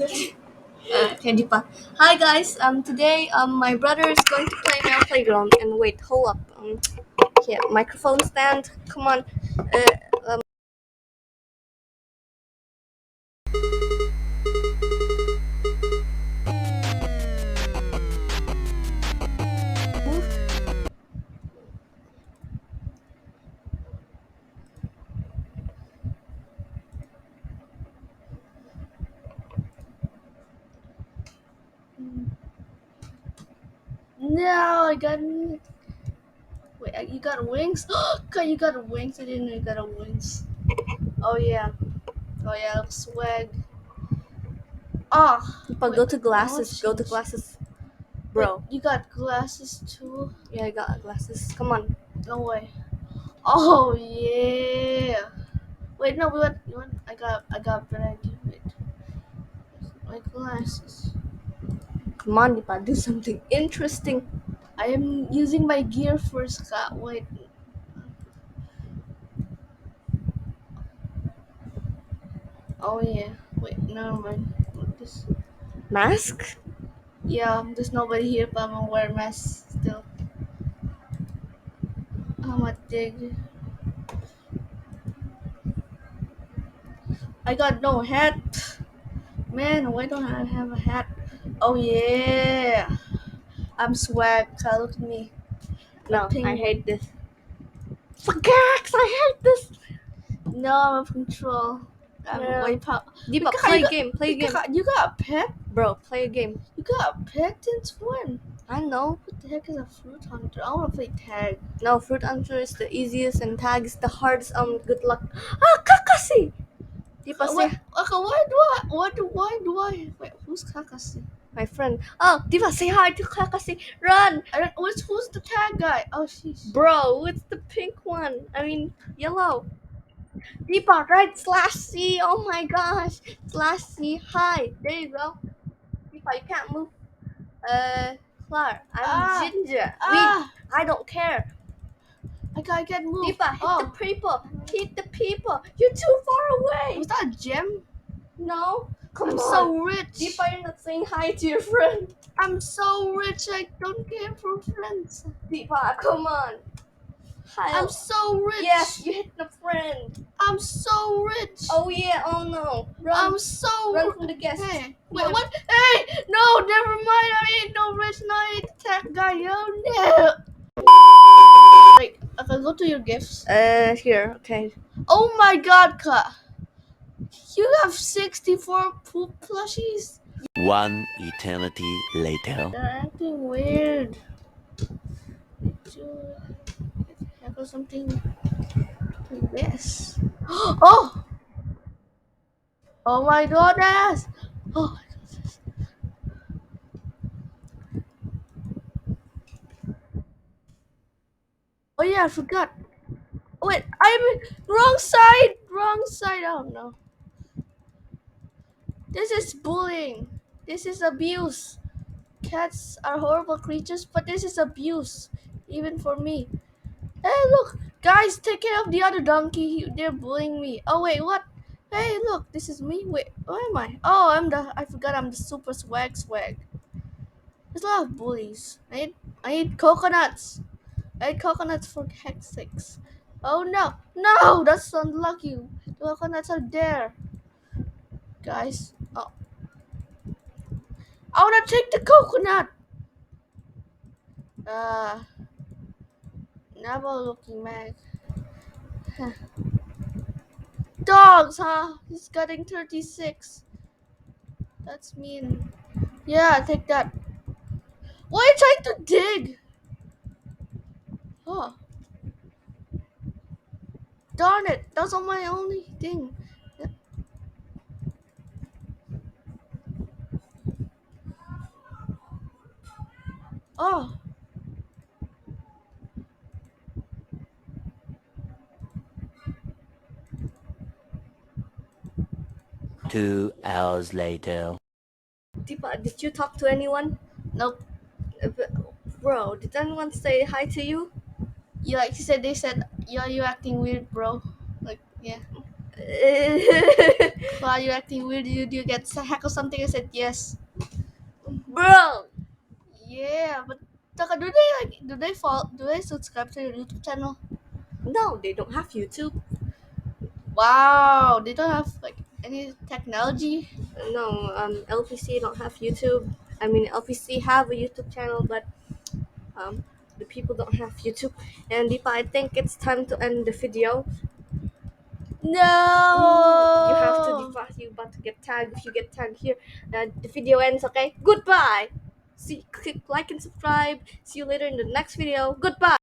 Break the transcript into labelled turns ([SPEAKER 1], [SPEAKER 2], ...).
[SPEAKER 1] Okay, Deepa. Hi guys. Today my brother is going to play Meow Playground. And wait, hold up. Yeah, microphone stand. Come on. Um, move. No, I got. Wait, you got wings? God, you got wings. I didn't know you got wings. Oh yeah. Oh yeah, swag. Ah.
[SPEAKER 2] But
[SPEAKER 1] Wait,
[SPEAKER 2] go to
[SPEAKER 1] now
[SPEAKER 2] glasses.
[SPEAKER 1] it's
[SPEAKER 2] Go to
[SPEAKER 1] changed.
[SPEAKER 2] glasses, bro.
[SPEAKER 1] Wait, you got glasses too?
[SPEAKER 2] Yeah, I got glasses. Come on.
[SPEAKER 1] No way. Oh yeah. Wait, no, we want. I got a better idea. Wait, my glasses.
[SPEAKER 2] Come on, Deepa. Do something interesting.
[SPEAKER 1] I am using my gear first. Wait. Oh yeah. Wait, never mind. This.
[SPEAKER 2] Mask?
[SPEAKER 1] Yeah, there's nobody here, but I'm gonna wear mask still. I'm a dig. I got no hat. Man, why don't I have a hat? Oh yeah. I'm swag. Look at me. A
[SPEAKER 2] No, I
[SPEAKER 1] penguin.
[SPEAKER 2] hate this. Forgax, I hate this.
[SPEAKER 1] No, I'm in control. I'm
[SPEAKER 2] No.
[SPEAKER 1] way power.
[SPEAKER 2] Deepa, play a game. Play a game.
[SPEAKER 1] You got a pet?
[SPEAKER 2] Bro, play a game.
[SPEAKER 1] You got a pet since when?
[SPEAKER 2] I know.
[SPEAKER 1] What the heck is a fruit hunter? I wanna play tag.
[SPEAKER 2] No, fruit answer is the easiest and tag is the hardest. Good luck. Ah, Kakasi! Deepa, say
[SPEAKER 1] Why do I? Wait, who's Kakasi?
[SPEAKER 2] my friend. Oh, Deepa, say hi to Kakasi. Run!
[SPEAKER 1] I don't. Who's the tag guy? Oh, she's.
[SPEAKER 2] Bro, it's the pink one. I mean, yellow. Deepa, right? Slash C. Oh my gosh. Slash C. Hi. There you go. Deepa, you can't move. Clar, I'm Ginger.
[SPEAKER 1] Ah!
[SPEAKER 2] I don't care.
[SPEAKER 1] I can't move.
[SPEAKER 2] Deepa, hit the people. Hit the people. You're too far away.
[SPEAKER 1] Was that a gem?
[SPEAKER 2] No. Come
[SPEAKER 1] I'm
[SPEAKER 2] on.
[SPEAKER 1] so rich.
[SPEAKER 2] Deepa, you're not saying hi to your friend.
[SPEAKER 1] I'm so rich. I don't care for friends.
[SPEAKER 2] Deepa, come on. Hi.
[SPEAKER 1] I'm so rich.
[SPEAKER 2] Yes, you hit the friend.
[SPEAKER 1] I'm so rich.
[SPEAKER 2] Oh yeah. Oh no. Run.
[SPEAKER 1] I'm so
[SPEAKER 2] Run from the guests.
[SPEAKER 1] Hey, wait, what? Hey, no, never mind. I ain't no rich knight tech guy. Oh no. Wait, okay, go to your gifts.
[SPEAKER 2] Here. Okay.
[SPEAKER 1] Oh my God, Ka. You have 64 poop plushies.
[SPEAKER 3] One eternity later.
[SPEAKER 1] They're acting weird. Have or something like this. Oh! Oh my goodness! Oh my goodness. Oh yeah, I forgot. Oh, wait, I'm wrong side! Wrong side! Oh no. This is bullying. This is abuse. Cats are horrible creatures, but this is abuse. Even for me. Hey, look! Guys, take care of the other donkey. They're bullying me. Oh, wait, what? Hey, look, this is me. Wait, where am I? Oh, I forgot I'm the super swag. There's a lot of bullies. I need coconuts. I need coconuts for heck's sakes. Oh, no. No, that's unlucky. The coconuts are there. Guys. Oh. I want to take the coconut. Never looking back. Dogs, huh? He's getting 36. That's mean. Yeah, take that. Why are you trying to dig? Oh. Darn it. That's all my only thing. Yeah. Oh.
[SPEAKER 3] 2 hours later.
[SPEAKER 2] Deepa, did you talk to anyone?
[SPEAKER 1] Nope.
[SPEAKER 2] Bro, did anyone say hi to you?
[SPEAKER 1] Yeah, like they said, yeah, you acting weird, bro. Like, yeah. While you're acting weird, do you get hacked or something? I said yes.
[SPEAKER 2] Bro.
[SPEAKER 1] Yeah, but Taka, do they subscribe to your YouTube channel?
[SPEAKER 2] No, they don't have YouTube.
[SPEAKER 1] Wow, they don't have like any technology.
[SPEAKER 2] No, LPC don't have YouTube. I mean, LPC have a YouTube channel, but the people don't have YouTube. And Deepa, I think it's time to end the video.
[SPEAKER 1] No.
[SPEAKER 2] You have to, Deepa. You about to get tagged. If you get tagged here, the video ends. Okay. Goodbye. See, click like and subscribe. See you later in the next video. Goodbye.